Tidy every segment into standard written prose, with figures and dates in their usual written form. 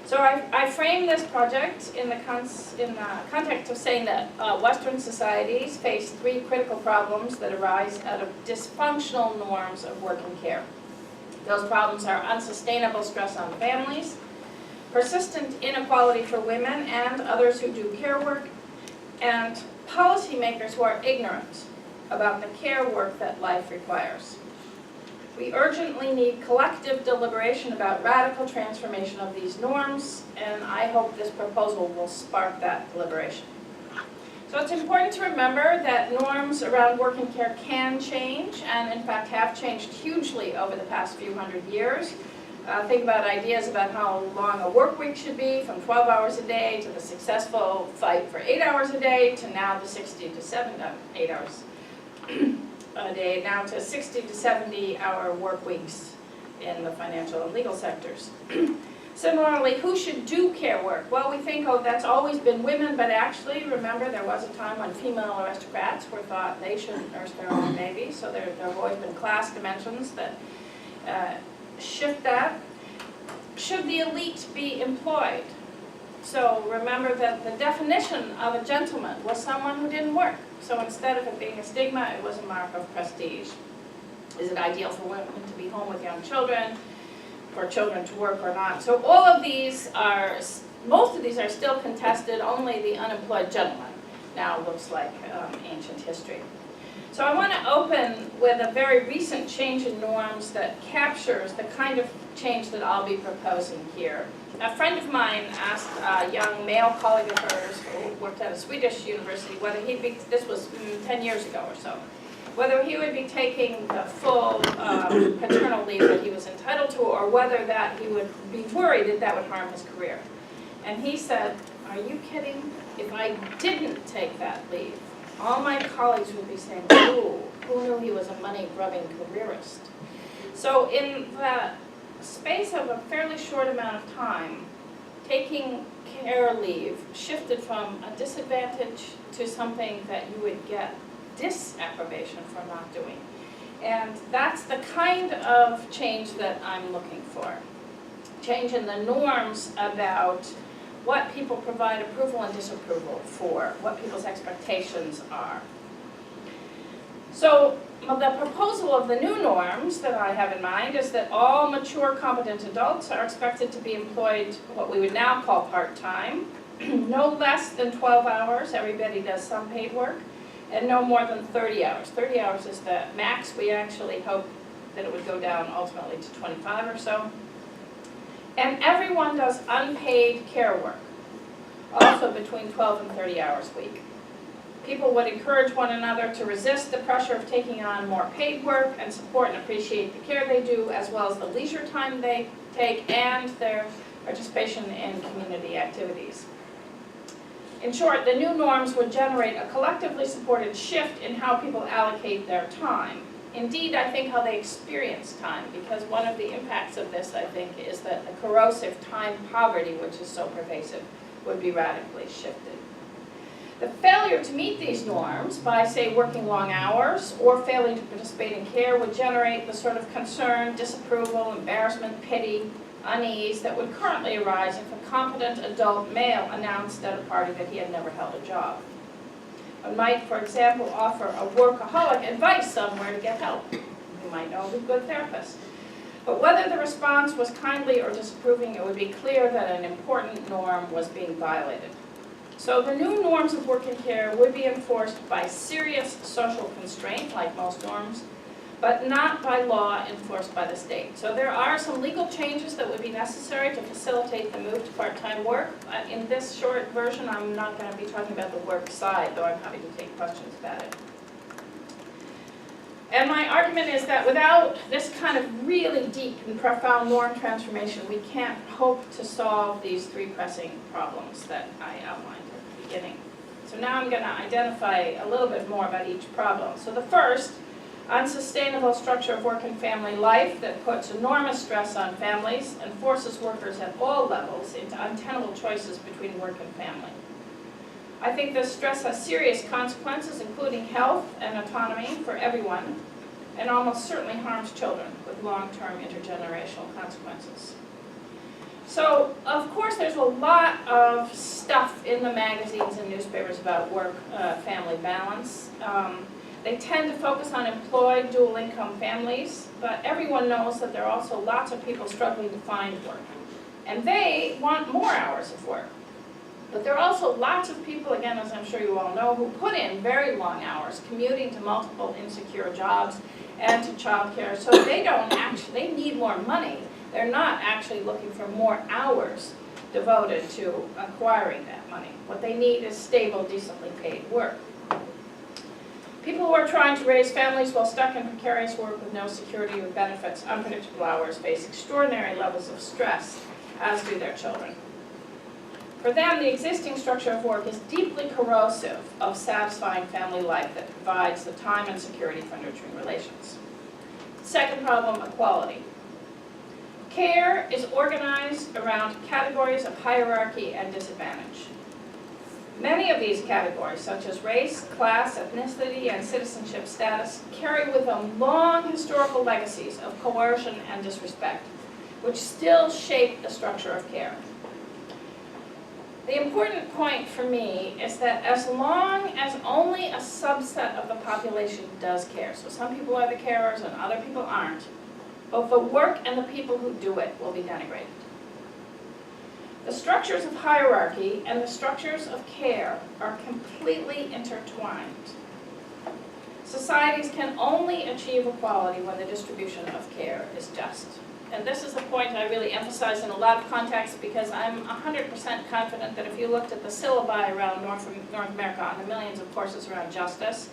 So I frame this project in the context of saying that Western societies face three critical problems that arise out of dysfunctional norms of work and care. Those problems are unsustainable stress on families, persistent inequality for women and others who do care work, and policymakers who are ignorant about the care work that life requires. We urgently need collective deliberation about radical transformation of these norms, and I hope this proposal will spark that deliberation. So it's important to remember that norms around work and care can change, and in fact have changed hugely over the past few hundred years. Think about ideas about how long a work week should be, from 12 hours a day to the successful fight for 8 hours a day, to now the 8 hours a day, now to 60 to 70 hour work weeks in the financial and legal sectors. Similarly, who should do care work? Well, we think, oh, that's always been women, but actually, remember, there was a time when female aristocrats were thought they shouldn't nurse their own babies, so there have always been class dimensions that shift that. Should the elite be employed? So remember that the definition of a gentleman was someone who didn't work. So instead of it being a stigma, it was a mark of prestige. Is it ideal for women to be home with young children, for children to work or not? So all of these are, most of these are still contested. Only the unemployed gentleman now looks like ancient history. So I want to open with a very recent change in norms that captures the kind of change that I'll be proposing here. A friend of mine asked a young male colleague of hers who worked at a Swedish university whether he'd be, this was 10 years ago or so, whether he would be taking the full paternal leave that he was entitled to, or whether that he would be worried that that would harm his career. And he said, "Are you kidding? If I didn't take that leave, all my colleagues would be saying, ooh, who knew he was a money-grubbing careerist?" So in the space of a fairly short amount of time, taking care leave shifted from a disadvantage to something that you would get disapprobation for not doing. And that's the kind of change that I'm looking for. Change in the norms about what people provide approval and disapproval for, what people's expectations are. So the proposal of the new norms that I have in mind is that all mature, competent adults are expected to be employed what we would now call part-time, no less than 12 hours, everybody does some paid work, and no more than 30 hours. 30 hours is the max. We actually hope that it would go down ultimately to 25 or so. And everyone does unpaid care work, also between 12 and 30 hours a week. People would encourage one another to resist the pressure of taking on more paid work and support and appreciate the care they do, as well as the leisure time they take and their participation in community activities. In short, the new norms would generate a collectively supported shift in how people allocate their time. Indeed, I think how they experience time, because one of the impacts of this, I think, is that the corrosive time poverty, which is so pervasive, would be radically shifted. The failure to meet these norms by, say, working long hours or failing to participate in care would generate the sort of concern, disapproval, embarrassment, pity, unease that would currently arise if a competent adult male announced at a party that he had never held a job. One might, for example, offer a workaholic advice somewhere to get help. You might know a good therapist. But whether the response was kindly or disapproving, it would be clear that an important norm was being violated. So the new norms of work and care would be enforced by serious social constraint, like most norms, but not by law enforced by the state. So there are some legal changes that would be necessary to facilitate the move to part-time work. In this short version, I'm not going to be talking about the work side, though I'm happy to take questions about it. And my argument is that without this kind of really deep and profound norm transformation, we can't hope to solve these three pressing problems that I outlined at the beginning. So now I'm going to identify a little bit more about each problem. So the first, unsustainable structure of work and family life that puts enormous stress on families and forces workers at all levels into untenable choices between work and family. I think this stress has serious consequences, including health and autonomy for everyone, and almost certainly harms children with long-term intergenerational consequences. So, of course, there's a lot of stuff in the magazines and newspapers about work-family balance. They tend to focus on employed dual-income families, but everyone knows that there are also lots of people struggling to find work. And they want more hours of work. But there are also lots of people, again, as I'm sure you all know, who put in very long hours, commuting to multiple insecure jobs and to childcare, so they need more money. They're not actually looking for more hours devoted to acquiring that money. What they need is stable, decently paid work. People who are trying to raise families while stuck in precarious work with no security or benefits, unpredictable hours, face extraordinary levels of stress, as do their children. For them, the existing structure of work is deeply corrosive of satisfying family life that provides the time and security for nurturing relations. Second problem, equality. Care is organized around categories of hierarchy and disadvantage. Many of these categories, such as race, class, ethnicity, and citizenship status, carry with them long historical legacies of coercion and disrespect, which still shape the structure of care. The important point for me is that as long as only a subset of the population does care, so some people are the carers and other people aren't, both the work and the people who do it will be denigrated. The structures of hierarchy and the structures of care are completely intertwined. Societies can only achieve equality when the distribution of care is just. And this is a point I really emphasize in a lot of contexts because I'm 100% confident that if you looked at the syllabi around North America on the millions of courses around justice,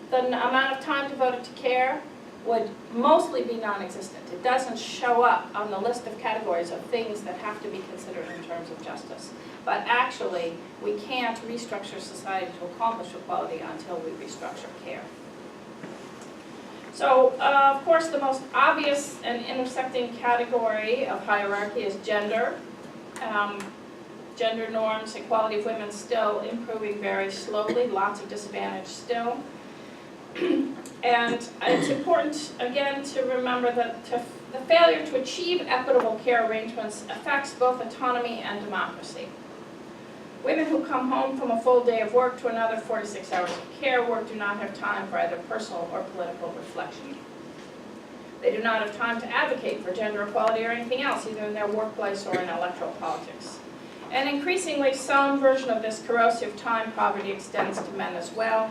the amount of time devoted to care would mostly be non-existent. It doesn't show up on the list of categories of things that have to be considered in terms of justice. But actually, we can't restructure society to accomplish equality until we restructure care. So, of course, the most obvious and intersecting category of hierarchy is gender. Gender norms, equality of women still improving very slowly, lots of disadvantage still. And it's important, again, to remember that the failure to achieve equitable care arrangements affects both autonomy and democracy. Women who come home from a full day of work to another 4 to 6 hours of care work do not have time for either personal or political reflection. They do not have time to advocate for gender equality or anything else, either in their workplace or in electoral politics. And increasingly, some version of this corrosive time poverty extends to men as well.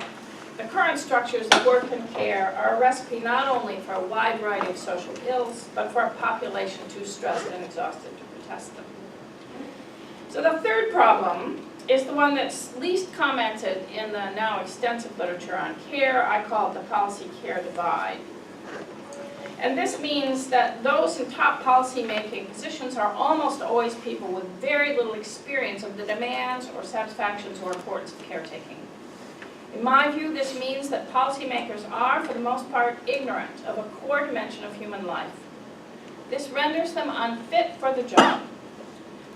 The current structures of work and care are a recipe not only for a wide variety of social ills, but for a population too stressed and exhausted to protest them. So the third problem is the one that's least commented in the now extensive literature on care. I call it the policy-care divide. And this means that those in top policy-making positions are almost always people with very little experience of the demands or satisfactions or importance of caretaking. In my view, this means that policymakers are, for the most part, ignorant of a core dimension of human life. This renders them unfit for the job.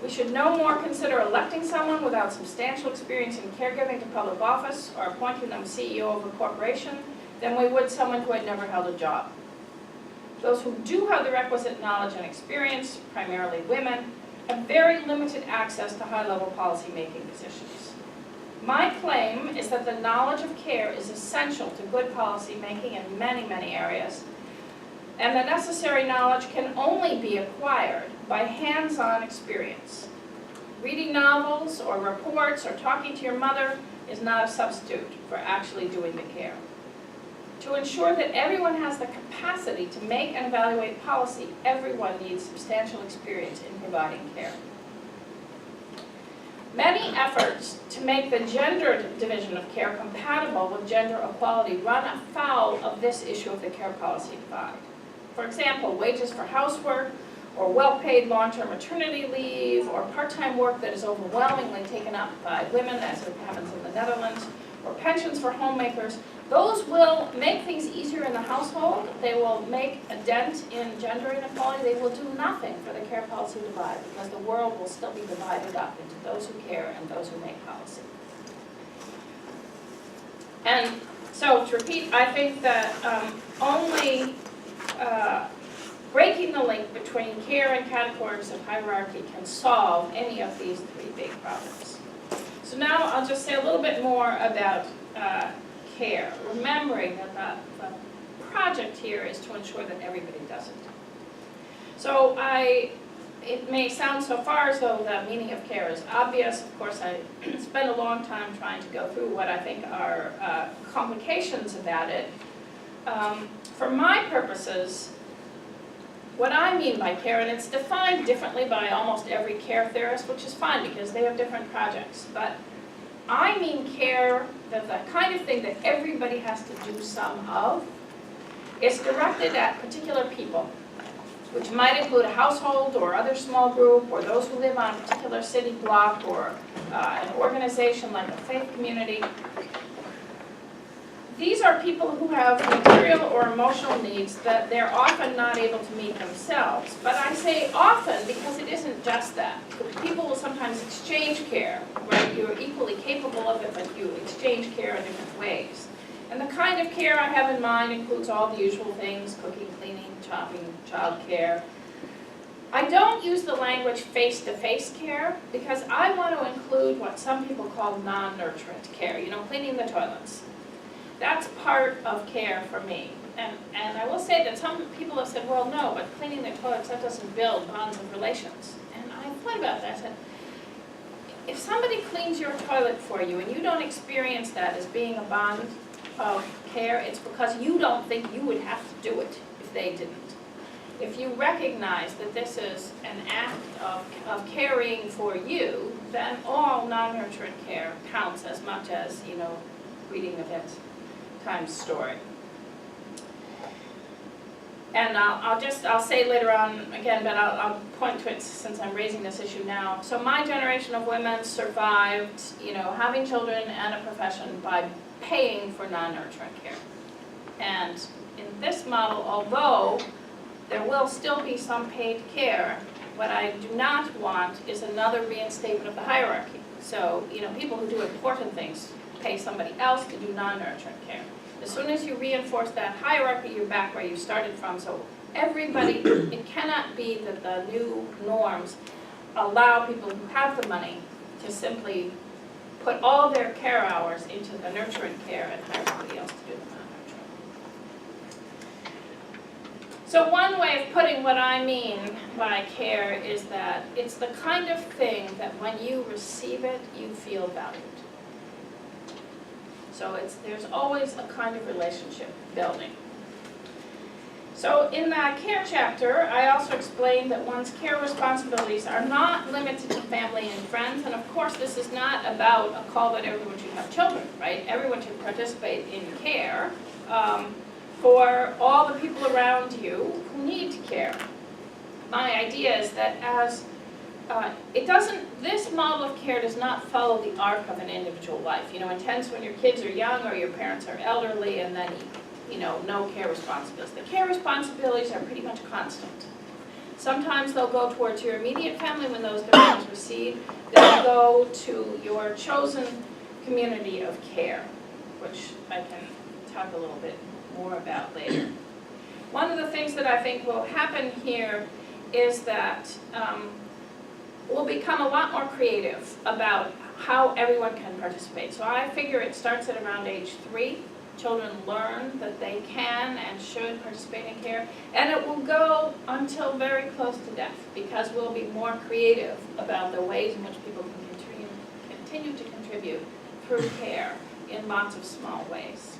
We should no more consider electing someone without substantial experience in caregiving to public office or appointing them CEO of a corporation than we would someone who had never held a job. Those who do have the requisite knowledge and experience, primarily women, have very limited access to high-level policy-making positions. My claim is that the knowledge of care is essential to good policy making in many, many areas, and the necessary knowledge can only be acquired by hands-on experience. Reading novels or reports or talking to your mother is not a substitute for actually doing the care. To ensure that everyone has the capacity to make and evaluate policy, everyone needs substantial experience in providing care. Many efforts to make the gender division of care compatible with gender equality run afoul of this issue of the care policy divide. For example, wages for housework, or well-paid long-term maternity leave, or part-time work that is overwhelmingly taken up by women, as it happens in the Netherlands, or pensions for homemakers. Those will make things easier in the household. They will make a dent in gender inequality. They will do nothing for the care policy divide because the world will still be divided up into those who care and those who make policy. And so, to repeat, I think that only breaking the link between care and categories of hierarchy can solve any of these three big problems. So now I'll just say a little bit more about care, remembering that the project here is to ensure that everybody does it. So it may sound so far as though the meaning of care is obvious. Of course, I spent a long time trying to go through what I think are complications about it. For my purposes, what I mean by care, and it's defined differently by almost every care theorist, which is fine because they have different projects, but I mean care, that the kind of thing that everybody has to do some of, is directed at particular people, which might include a household or other small group, or those who live on a particular city block, or an organization like a faith community. These are people who have material or emotional needs that they're often not able to meet themselves. But I say often because it isn't just that. People will sometimes exchange care, right? You're equally capable of it, but you exchange care in different ways. And the kind of care I have in mind includes all the usual things: cooking, cleaning, shopping, child care. I don't use the language face-to-face care because I want to include what some people call non-nurturant care, you know, cleaning the toilets. That's part of care for me. And I will say that some people have said, well, no, but cleaning the toilets, that doesn't build bonds of relations. And I thought about that. I said, if somebody cleans your toilet for you and you don't experience that as being a bond of care, it's because you don't think you would have to do it if they didn't. If you recognize that this is an act of caring for you, then all non-nurturant care counts as much as, you know, reading a bedtime story. And I'll say later on again, but I'll point to it since I'm raising this issue now. So my generation of women survived, you know, having children and a profession by paying for non-nurturant care. And in this model, although there will still be some paid care, what I do not want is another reinstatement of the hierarchy. So, you know, people who do important things pay somebody else to do non-nurturant care. As soon as you reinforce that hierarchy, you're back where you started from. So everybody, it cannot be that the new norms allow people who have the money to simply put all their care hours into the nurturing care and hire somebody else to do the non-nurturing. So one way of putting what I mean by care is that it's the kind of thing that when you receive it, you feel valued. So there's always a kind of relationship building. So in the care chapter, I also explained that one's care responsibilities are not limited to family and friends. And of course, this is not about a call that everyone should have children, right? Everyone should participate in care for all the people around you who need care. My idea is that this model of care does not follow the arc of an individual life. You know, it tends when your kids are young or your parents are elderly, and then, you know, no care responsibilities. The care responsibilities are pretty much constant. Sometimes they'll go towards your immediate family when those demands recede. They'll go to your chosen community of care, which I can talk a little bit more about later. One of the things that I think will happen here is that we'll become a lot more creative about how everyone can participate. So I figure it starts at around age 3. Children learn that they can and should participate in care, and it will go until very close to death, because we'll be more creative about the ways in which people can continue to contribute through care in lots of small ways.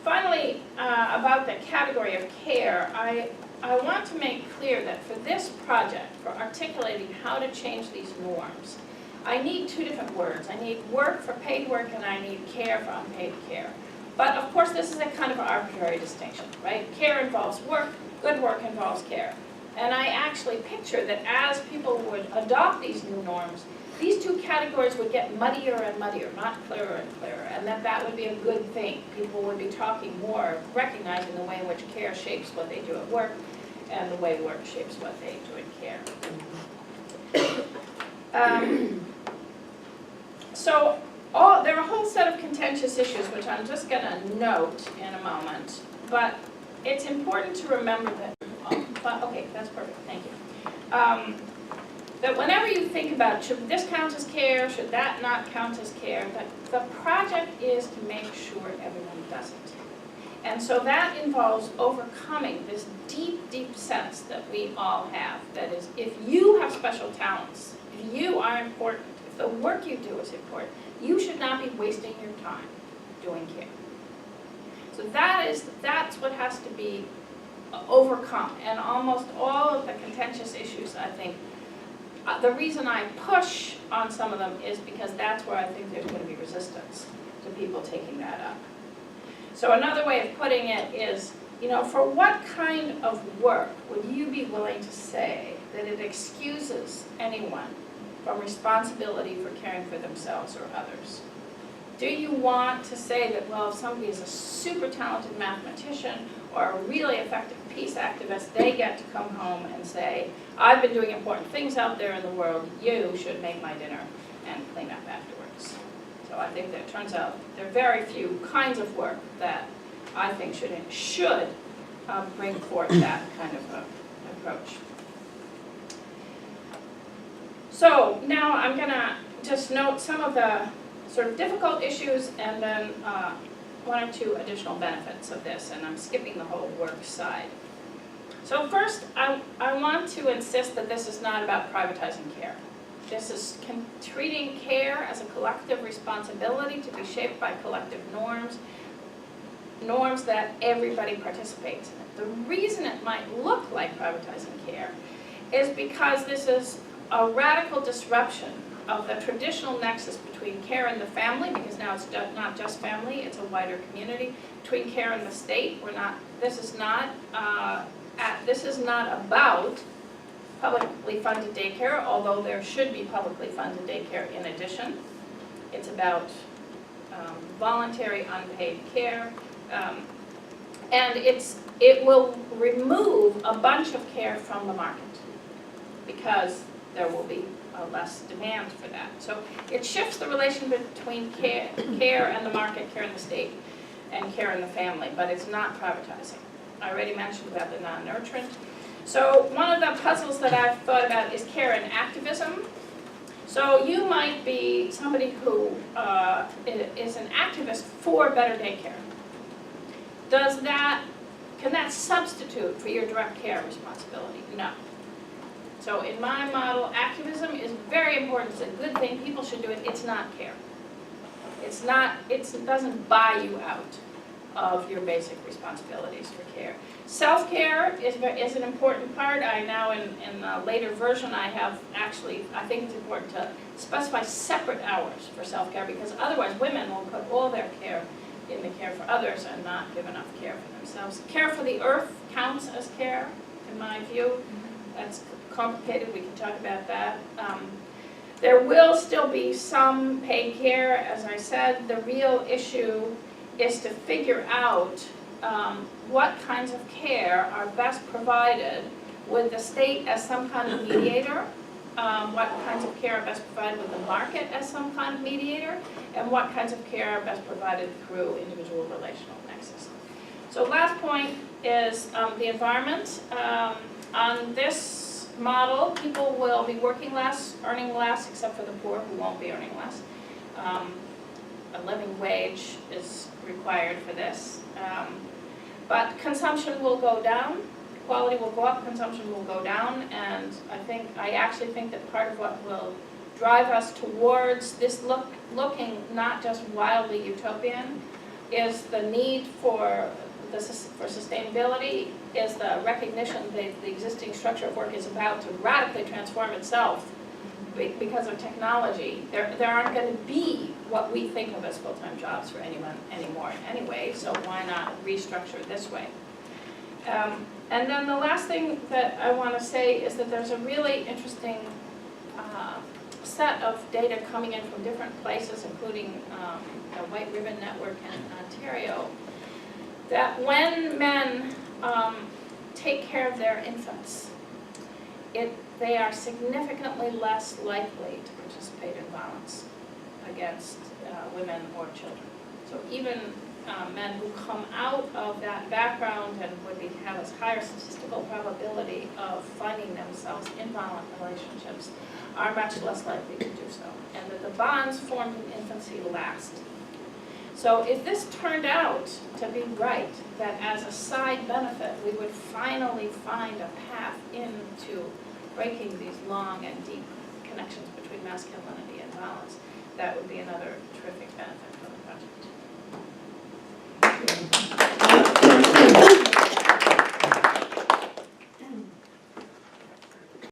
Finally, about the category of care, I want to make clear that for this project, for articulating how to change these norms, I need two different words. I need work for paid work, and I need care for unpaid care. But of course, this is a kind of arbitrary distinction, right? Care involves work, good work involves care. And I actually picture that as people would adopt these new norms, these two categories would get muddier and muddier, not clearer and clearer, and that would be a good thing. People would be talking more, recognizing the way in which care shapes what they do at work, and the way work shapes what they do in care. So there are a whole set of contentious issues, which I'm just going to note in a moment. But it's important to remember that, okay, that's perfect, thank you. That whenever you think about, should this count as care, should that not count as care, that the project is to make sure everyone does it. And so that involves overcoming this deep, deep sense that we all have. That is, if you have special talents, if you are important, if the work you do is important, you should not be wasting your time doing care. So that's what has to be overcome. And almost all of the contentious issues, I think, the reason I push on some of them is because that's where I think there's going to be resistance to people taking that up. So another way of putting it is, you know, for what kind of work would you be willing to say that it excuses anyone from responsibility for caring for themselves or others? Do you want to say that, well, if somebody is a super talented mathematician or a really effective peace activist, they get to come home and say, I've been doing important things out there in the world, you should make my dinner and clean up afterwards. So I think that it turns out there are very few kinds of work that I think should bring forth that kind of approach. So now I'm going to just note some of the sort of difficult issues and then one or two additional benefits of this, and I'm skipping the whole work side. So first, I want to insist that this is not about privatizing care. This is treating care as a collective responsibility to be shaped by collective norms, norms that everybody participates in. The reason it might look like privatizing care is because this is a radical disruption of the traditional nexus between care and the family, because now it's not just family, it's a wider community, between care and the state. This is not about publicly funded daycare, although there should be publicly funded daycare in addition. It's about voluntary unpaid care, and it will remove a bunch of care from the market because there will be less demand for that. So it shifts the relation between care and the market, care and the state, and care and the family, but it's not privatizing. I already mentioned about the non-nurturant. So one of the puzzles that I've thought about is care and activism. So you might be somebody who is an activist for better daycare. Can that substitute for your direct care responsibility? No. So in my model, activism is very important. It's a good thing. People should do it. It's not care. It doesn't buy you out of your basic responsibilities for care. Self-care is an important part. I now, in a later version, I think it's important to specify separate hours for self-care, because otherwise women will put all their care in the care for others and not give enough care for themselves. Care for the earth counts as care, in my view. That's complicated, we can talk about that. There will still be some paid care, as I said. The real issue is to figure out what kinds of care are best provided with the state as some kind of mediator, what kinds of care are best provided with the market as some kind of mediator, and what kinds of care are best provided through individual relational nexus. So last point is the environment. On this model, people will be working less, earning less, except for the poor who won't be earning less. A living wage is required for this. But consumption will go down, quality will go up, consumption will go down, and I actually think that part of what will drive us towards this looking not just wildly utopian is the need for sustainability, is the recognition that the existing structure of work is about to radically transform itself because of technology. There aren't going to be what we think of as full-time jobs for anyone anymore anyway, so why not restructure it this way? And then the last thing that I want to say is that there's a really interesting set of data coming in from different places, including the White Ribbon Network in Ontario, that when men take care of their infants, they are significantly less likely to participate in violence against women or children. So even men who come out of that background and would have a higher statistical probability of finding themselves in violent relationships are much less likely to do so, and that the bonds formed in infancy last. So if this turned out to be right, that as a side benefit, we would finally find a path into breaking these long and deep connections between masculinity and violence, that would be another terrific benefit for the project.